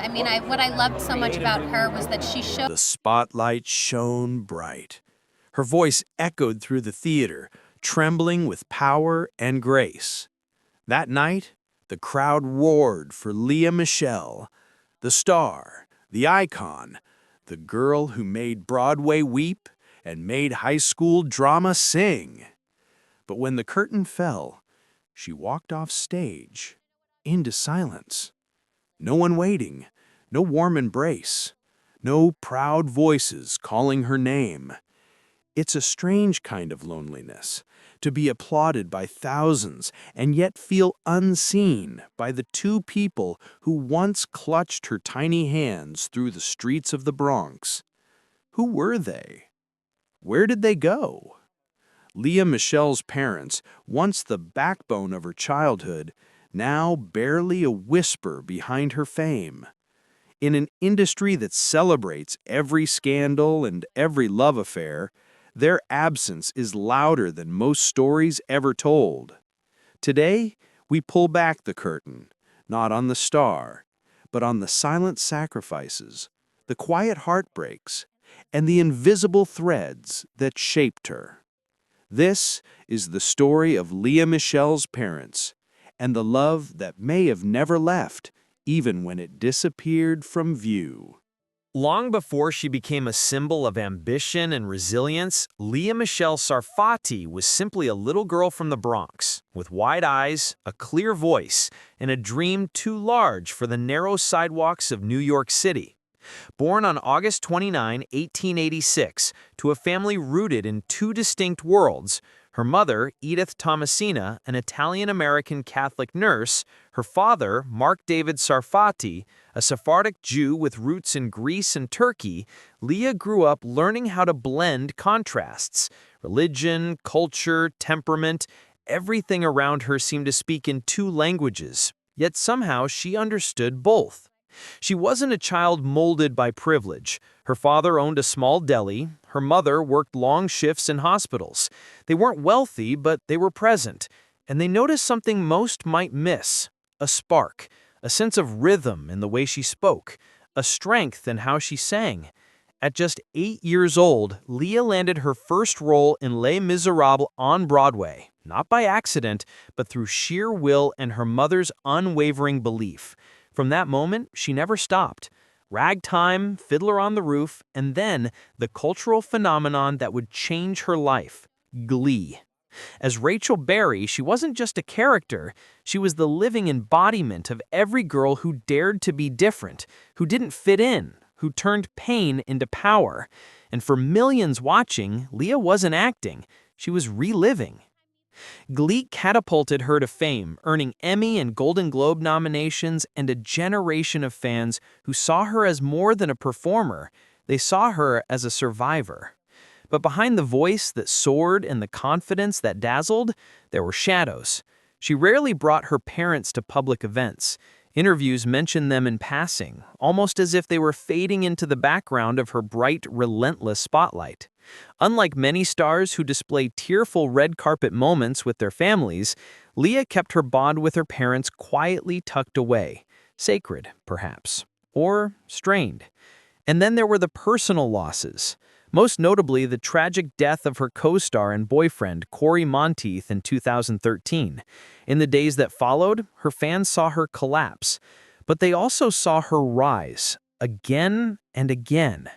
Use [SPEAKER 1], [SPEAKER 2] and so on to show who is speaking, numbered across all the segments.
[SPEAKER 1] I mean, what I loved so much about her was that she showed.
[SPEAKER 2] The spotlight shone bright. Her voice echoed through the theater, trembling with power and grace. That night, the crowd roared for Lea Michele, the star, the icon, the girl who made Broadway weep and made high school drama sing. But when the curtain fell, she walked off stage, into silence. No one waiting, no warm embrace, no proud voices calling her name. It's a strange kind of loneliness, to be applauded by thousands and yet feel unseen by the two people who once clutched her tiny hands through the streets of the Bronx. Who were they? Where did they go? Lea Michele's parents, once the backbone of her childhood, now barely a whisper behind her fame. In an industry that celebrates every scandal and every love affair, their absence is louder than most stories ever told. Today, we pull back the curtain, not on the star, but on the silent sacrifices, the quiet heartbreaks, and the invisible threads that shaped her. This is the story of Lea Michele's parents, and the love that may have never left, even when it disappeared from view.
[SPEAKER 3] Long before she became a symbol of ambition and resilience, Lea Michele Sarfati was simply a little girl from the Bronx, with wide eyes, a clear voice, and a dream too large for the narrow sidewalks of New York City. Born on August 29, 1886, to a family rooted in two distinct worlds, her mother, Edith Thomasina, an Italian-American Catholic nurse, her father, Mark David Sarfati, a Sephardic Jew with roots in Greece and Turkey, Lea grew up learning how to blend contrasts. Religion, culture, temperament, everything around her seemed to speak in two languages, yet somehow she understood both. She wasn't a child molded by privilege. Her father owned a small deli. Her mother worked long shifts in hospitals. They weren't wealthy, but they were present. And they noticed something most might miss: a spark, a sense of rhythm in the way she spoke, a strength in how she sang. At just 8 years old, Lea landed her first role in Les Miserables on Broadway, not by accident, but through sheer will and her mother's unwavering belief. From that moment, she never stopped. Ragtime, Fiddler on the Roof, and then the cultural phenomenon that would change her life: Glee. As Rachel Berry, she wasn't just a character, she was the living embodiment of every girl who dared to be different, who didn't fit in, who turned pain into power. And for millions watching, Lea wasn't acting, she was reliving. Glee catapulted her to fame, earning Emmy and Golden Globe nominations and a generation of fans who saw her as more than a performer. They saw her as a survivor. But behind the voice that soared and the confidence that dazzled, there were shadows. She rarely brought her parents to public events. Interviews mentioned them in passing, almost as if they were fading into the background of her bright, relentless spotlight. Unlike many stars who display tearful red carpet moments with their families, Lea kept her bond with her parents quietly tucked away, sacred, perhaps, or strained. And then there were the personal losses, most notably the tragic death of her co-star and boyfriend, Corey Monteith, in 2013. In the days that followed, her fans saw her collapse, but they also saw her rise, again and again.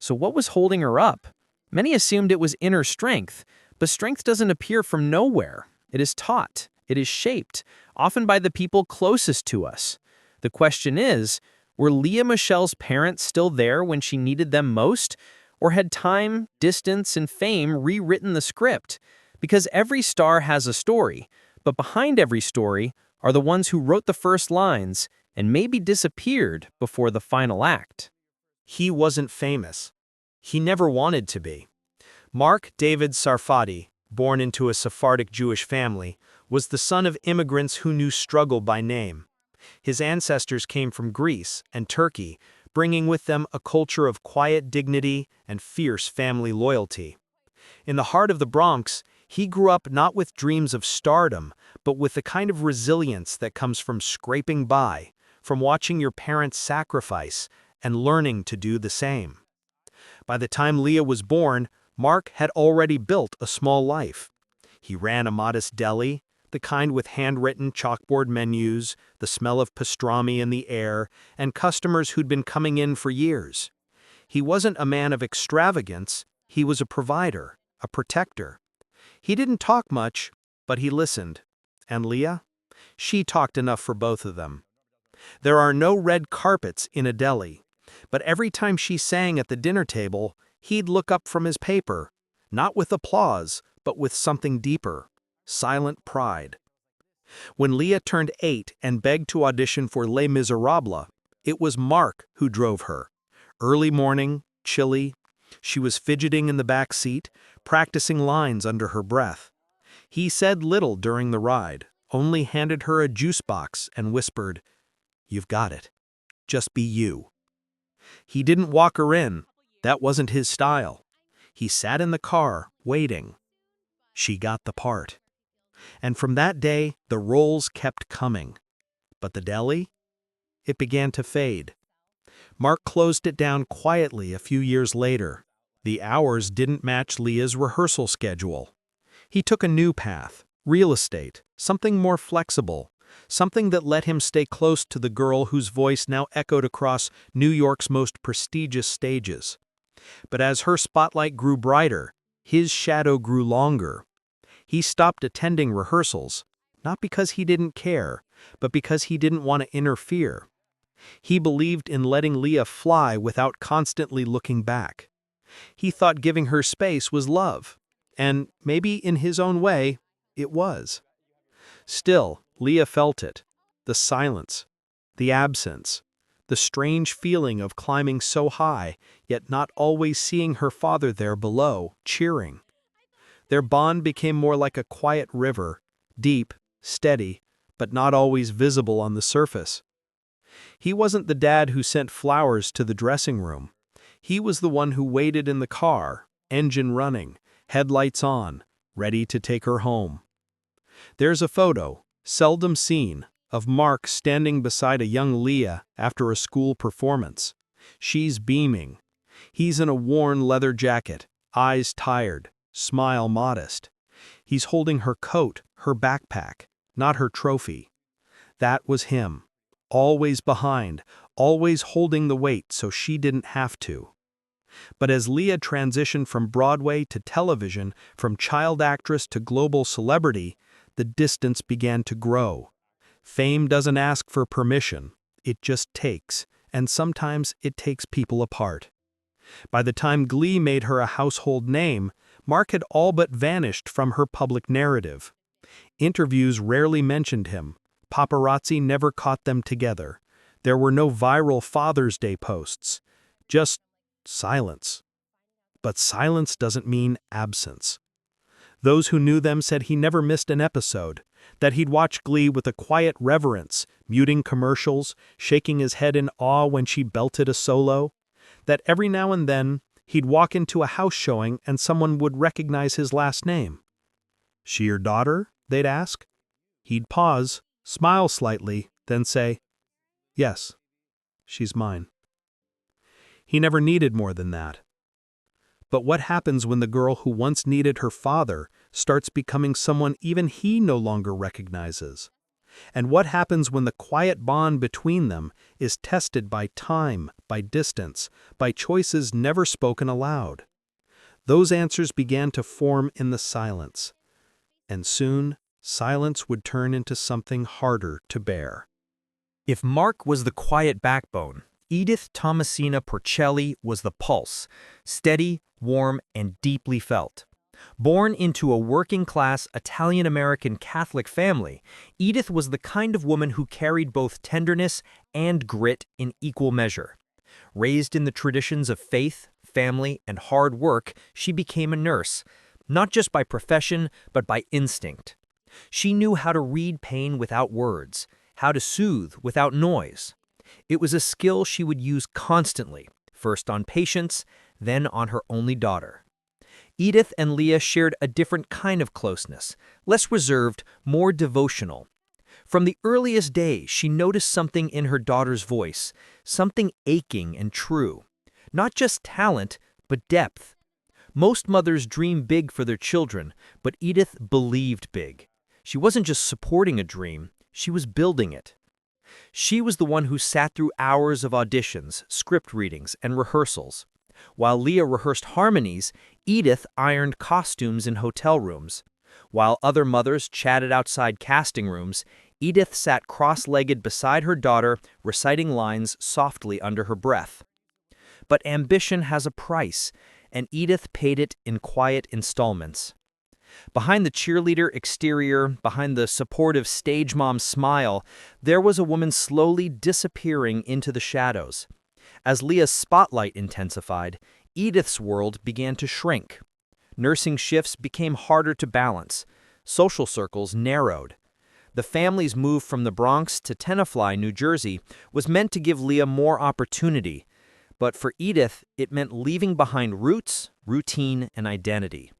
[SPEAKER 3] So what was holding her up? Many assumed it was inner strength, but strength doesn't appear from nowhere. It is taught, it is shaped, often by the people closest to us. The question is, were Lea Michele's parents still there when she needed them most? Or had time, distance, and fame rewritten the script? Because every star has a story, but behind every story are the ones who wrote the first lines and maybe disappeared before the final act.
[SPEAKER 4] He wasn't famous. He never wanted to be. Mark David Sarfati, born into a Sephardic Jewish family, was the son of immigrants who knew struggle by name. His ancestors came from Greece and Turkey, bringing with them a culture of quiet dignity and fierce family loyalty. In the heart of the Bronx, he grew up not with dreams of stardom, but with the kind of resilience that comes from scraping by, from watching your parents sacrifice and learning to do the same. By the time Lea was born, Mark had already built a small life. He ran a modest deli, the kind with handwritten chalkboard menus, the smell of pastrami in the air, and customers who'd been coming in for years. He wasn't a man of extravagance, he was a provider, a protector. He didn't talk much, but he listened. And Lea? She talked enough for both of them. There are no red carpets in a deli, but every time she sang at the dinner table, he'd look up from his paper, not with applause, but with something deeper, silent pride. When Lea turned 8 and begged to audition for Les Miserables, it was Mark who drove her. Early morning, chilly, she was fidgeting in the back seat, practicing lines under her breath. He said little during the ride, only handed her a juice box and whispered, "You've got it. Just be you." He didn't walk her in. That wasn't his style. He sat in the car, waiting. She got the part. And from that day, the roles kept coming. But the deli? It began to fade. Mark closed it down quietly a few years later. The hours didn't match Lea's rehearsal schedule. He took a new path, real estate, something more flexible, something that let him stay close to the girl whose voice now echoed across New York's most prestigious stages. But as her spotlight grew brighter, his shadow grew longer. He stopped attending rehearsals, not because he didn't care, but because he didn't want to interfere. He believed in letting Lea fly without constantly looking back. He thought giving her space was love, and maybe in his own way, it was. Still, Lea felt it, the silence, the absence, the strange feeling of climbing so high, yet not always seeing her father there below, cheering. Their bond became more like a quiet river, deep, steady, but not always visible on the surface. He wasn't the dad who sent flowers to the dressing room. He was the one who waited in the car, engine running, headlights on, ready to take her home. There's a photo, seldom seen, of Mark standing beside a young Lea after a school performance. She's beaming. He's in a worn leather jacket, eyes tired, smile modest. He's holding her coat, her backpack, not her trophy. That was him. Always behind, always holding the weight so she didn't have to. But as Lea transitioned from Broadway to television, from child actress to global celebrity, the distance began to grow. Fame doesn't ask for permission, it just takes, and sometimes it takes people apart. By the time Glee made her a household name, Mark had all but vanished from her public narrative. Interviews rarely mentioned him. Paparazzi never caught them together. There were no viral Father's Day posts. Just silence. But silence doesn't mean absence. Those who knew them said he never missed an episode, that he'd watch Glee with a quiet reverence, muting commercials, shaking his head in awe when she belted a solo, that every now and then he'd walk into a house showing and someone would recognize his last name. "She your daughter?" they'd ask. He'd pause, smile slightly, then say, "Yes, she's mine." He never needed more than that. But what happens when the girl who once needed her father starts becoming someone even he no longer recognizes? And what happens when the quiet bond between them is tested by time, by distance, by choices never spoken aloud? Those answers began to form in the silence. And soon, silence would turn into something harder to bear.
[SPEAKER 3] If Mark was the quiet backbone, Edith Thomasina Porcelli was the pulse, steady, warm, and deeply felt. Born into a working-class Italian-American Catholic family, Edith was the kind of woman who carried both tenderness and grit in equal measure. Raised in the traditions of faith, family, and hard work, she became a nurse, not just by profession, but by instinct. She knew how to read pain without words, how to soothe without noise. It was a skill she would use constantly, first on patients, then on her only daughter. Edith and Lea shared a different kind of closeness, less reserved, more devotional.
[SPEAKER 4] From the earliest days, she noticed something in her daughter's voice, something aching and true. Not just talent, but depth. Most mothers dream big for their children, but Edith believed big. She wasn't just supporting a dream, she was building it. She was the one who sat through hours of auditions, script readings, and rehearsals. While Lea rehearsed harmonies, Edith ironed costumes in hotel rooms. While other mothers chatted outside casting rooms, Edith sat cross-legged beside her daughter, reciting lines softly under her breath. But ambition has a price, and Edith paid it in quiet installments. Behind the cheerleader exterior, behind the supportive stage mom smile, there was a woman slowly disappearing into the shadows. As Lea's spotlight intensified, Edith's world began to shrink. Nursing shifts became harder to balance. Social circles narrowed. The family's move from the Bronx to Tenafly, New Jersey, was meant to give Lea more opportunity. But for Edith, it meant leaving behind roots, routine, and identity.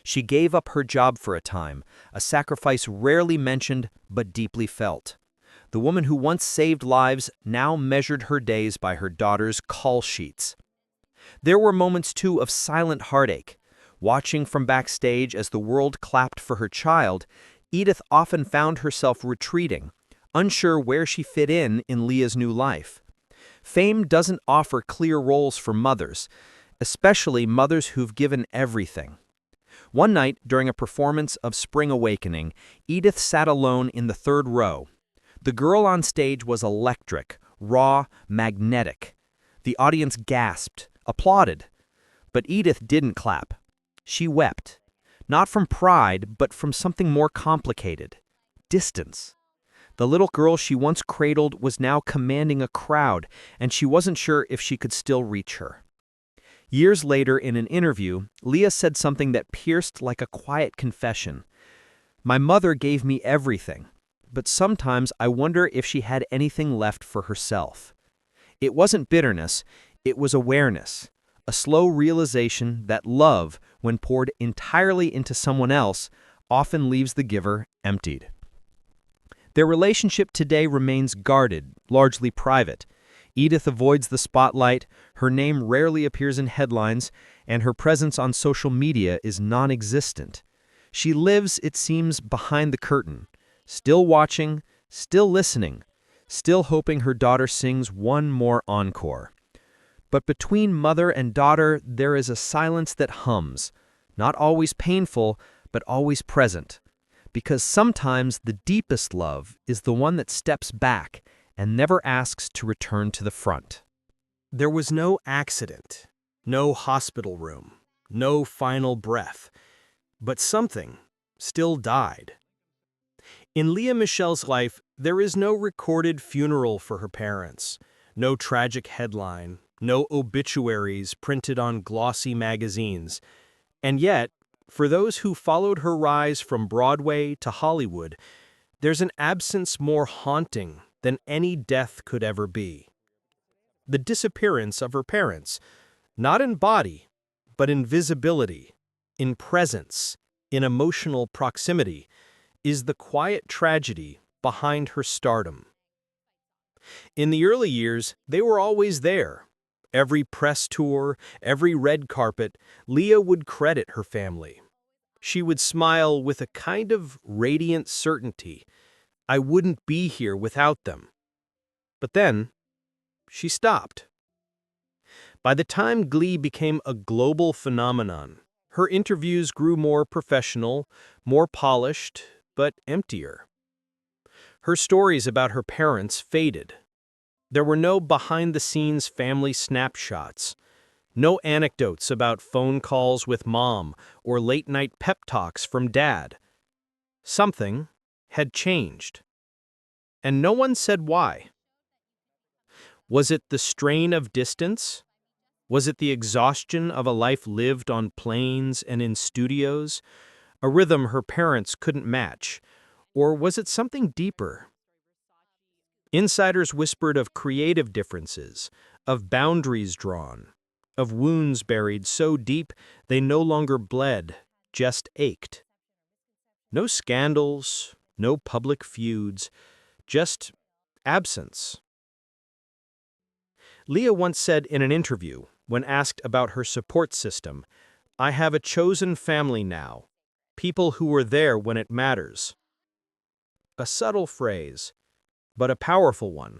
[SPEAKER 4] She gave up her job for a time, a sacrifice rarely mentioned but deeply felt. The woman who once saved lives now measured her days by her daughter's call sheets. There were moments, too, of silent heartache. Watching from backstage as the world clapped for her child, Edith often found herself retreating, unsure where she fit in Lea's new life. Fame doesn't offer clear roles for mothers, especially mothers who've given everything. One night, during a performance of Spring Awakening, Edith sat alone in the third row. The girl on stage was electric, raw, magnetic. The audience gasped, applauded. But Edith didn't clap. She wept. Not from pride, but from something more complicated. Distance. The little girl she once cradled was now commanding a crowd, and she wasn't sure if she could still reach her. Years later, in an interview, Lea said something that pierced like a quiet confession. "My mother gave me everything, but sometimes I wonder if she had anything left for herself." It wasn't bitterness, it was awareness, a slow realization that love, when poured entirely into someone else, often leaves the giver emptied. Their relationship today remains guarded, largely private. Edith avoids the spotlight, her name rarely appears in headlines, and her presence on social media is non-existent. She lives, it seems, behind the curtain, still watching, still listening, still hoping her daughter sings one more encore. But between mother and daughter, there is a silence that hums, not always painful, but always present. Because sometimes the deepest love is the one that steps back and never asks to return to the front.
[SPEAKER 2] There was no accident, no hospital room, no final breath, but something still died. In Lea Michele's life, there is no recorded funeral for her parents, no tragic headline, no obituaries printed on glossy magazines. And yet, for those who followed her rise from Broadway to Hollywood, there's an absence more haunting than any death could ever be. The disappearance of her parents, not in body, but in visibility, in presence, in emotional proximity, is the quiet tragedy behind her stardom. In the early years, they were always there. Every press tour, every red carpet, Lea would credit her family. She would smile with a kind of radiant certainty. I wouldn't be here without them. But then, she stopped. By the time Glee became a global phenomenon, her interviews grew more professional, more polished, but emptier. Her stories about her parents faded. There were no behind-the-scenes family snapshots, no anecdotes about phone calls with mom or late-night pep talks from dad. Something had changed, and no one said why. Was it the strain of distance? Was it the exhaustion of a life lived on planes and in studios, a rhythm her parents couldn't match? Or was it something deeper? Insiders whispered of creative differences, of boundaries drawn, of wounds buried so deep they no longer bled, just ached. No scandals, no public feuds,
[SPEAKER 4] just absence. Lea once said in an interview, when asked about her support system, "I have a chosen family now, people who were there when it matters." A subtle phrase, but a powerful one.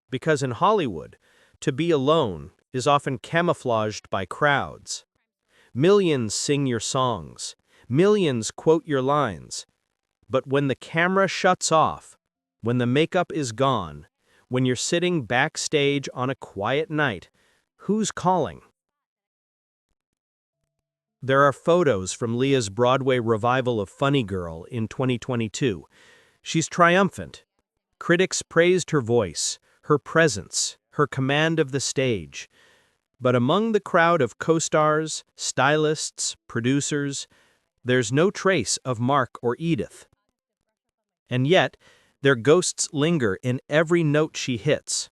[SPEAKER 4] Because in Hollywood, to be alone is often camouflaged by crowds. Millions sing your songs, millions quote your lines. But when the camera shuts off, when the makeup is gone, when you're sitting backstage on a quiet night, who's calling? There are photos from Lea's Broadway revival of Funny Girl in 2022. She's triumphant. Critics praised her voice, her presence, her command of the stage. But among the crowd of co-stars, stylists, producers, there's no trace of Mark or Edith. And yet, their ghosts linger in every note she hits.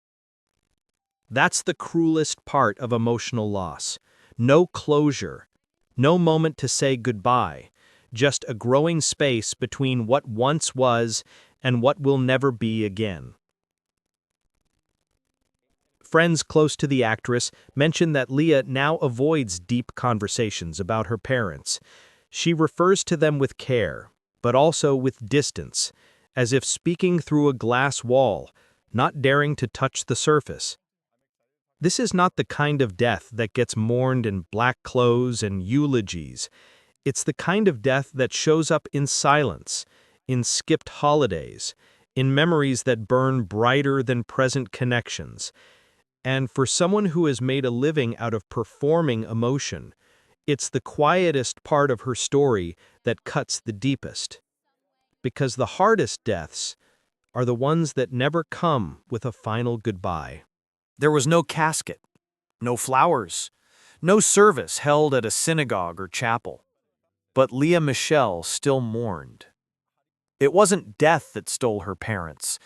[SPEAKER 4] That's the cruelest part of emotional loss. No closure, no moment to say goodbye, just a growing space between what once was and what will never be again. Friends close to the actress mention that Lea now avoids deep conversations about her parents. She refers to them with care, but also with distance, as if speaking through a glass wall, not daring to touch the surface. This is not the kind of death that gets mourned in black clothes and eulogies. It's the kind of death that shows up in silence, in skipped holidays, in memories that burn brighter than present connections. And for someone who has made a living out of performing emotion, it's the quietest part of her story that cuts the deepest. Because the hardest deaths are the ones that never come with a final goodbye.
[SPEAKER 2] There was no casket, no flowers, no service held at a synagogue or chapel. But Lea Michele still mourned. It wasn't death that stole her parents.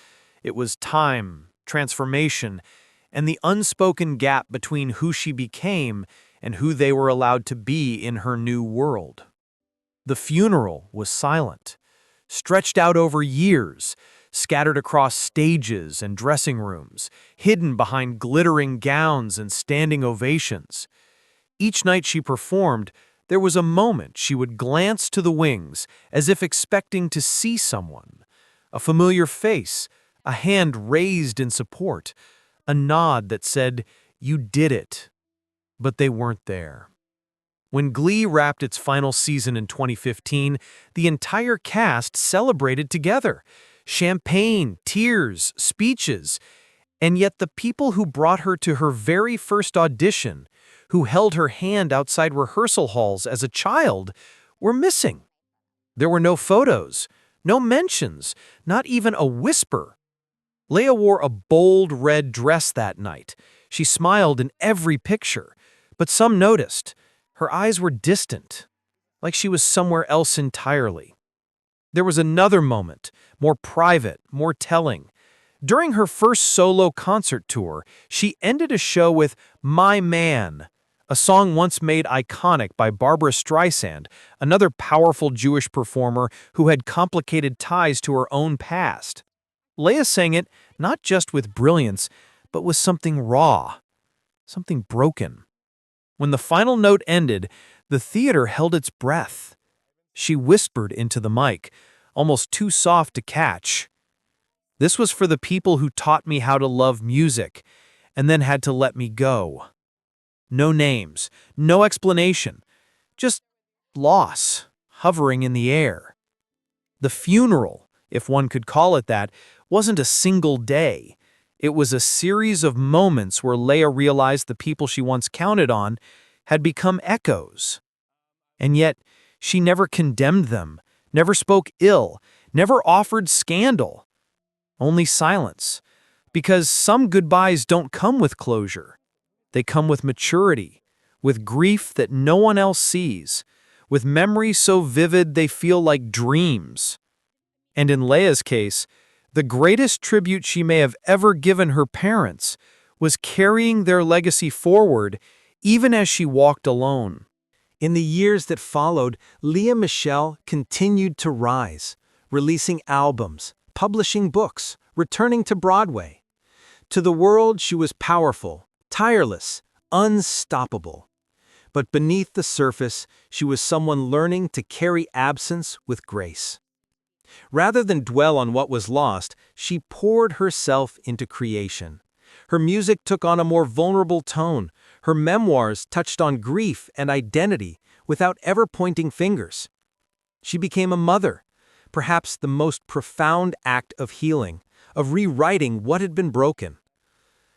[SPEAKER 2] It was time, transformation, and the unspoken gap between who she became and who they were allowed to be in her new world. The funeral was silent, stretched out over years, scattered across stages and dressing rooms, hidden behind glittering gowns and standing ovations. Each night she performed, there was a moment she would glance to the wings as if expecting to see someone. A familiar face, a hand raised in support, a nod that said, "You did it." But they weren't there. When Glee wrapped its final season in 2015, the entire cast celebrated together. Champagne, tears, speeches. And yet the people who brought her to her very first audition, who held her hand outside rehearsal halls as a child, were missing. There were no photos, no mentions, not even a whisper. Lea wore a bold red dress that night. She smiled in every picture, but some noticed. Her eyes were distant, like she was somewhere else entirely. There was another moment, more private, more telling. During her first solo concert tour, she ended a show with "My Man," a song once made iconic by Barbra Streisand, another powerful Jewish performer who had complicated ties to her own past. Lea sang it not just with brilliance, but with something raw, something broken. When the final note ended, the theater held its breath. She whispered into the mic, almost too soft to catch. "This was for the people who taught me how to love music, and then had to let me go." No names, no explanation, just loss, hovering in the air. The funeral, if one could call it that, wasn't a single day. It was a series of moments where Lea realized the people she once counted on had become echoes. And yet, she never condemned them, never spoke ill, never offered scandal. Only silence. Because some goodbyes don't come with closure. They come with maturity, with grief that no one else sees, with memories so vivid they feel like dreams. And in Lea's case, the greatest tribute she may have ever given her parents was carrying their legacy forward even as she walked alone.
[SPEAKER 5] In the years that followed, Lea Michele continued to rise, releasing albums,
[SPEAKER 4] publishing books, returning to Broadway. To the world, she was powerful, tireless, unstoppable. But beneath the surface, she was someone learning to carry absence with grace. Rather than dwell on what was lost, she poured herself into creation. Her music took on a more vulnerable tone. Her memoirs touched on grief and identity without ever pointing fingers. She became a mother, perhaps the most profound act of healing, of rewriting what had been broken.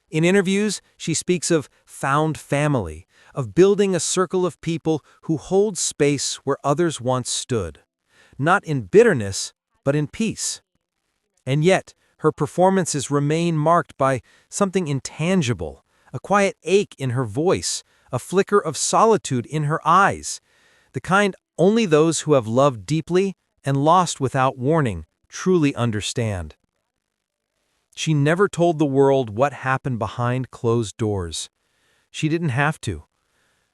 [SPEAKER 4] In interviews, she speaks of found family, of building a circle of people who hold space where others once stood, not in bitterness, but in peace. And yet, her performances remain marked by something intangible, a quiet ache in her voice, a flicker of solitude in her eyes, the kind only those who have loved deeply and lost without warning truly understand. She never told the world what happened behind closed doors. She didn't have to,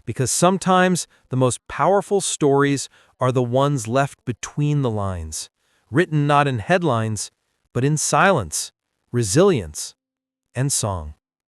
[SPEAKER 4] because sometimes the most powerful stories are the ones left between the lines, written not in headlines, but in silence, resilience, and song.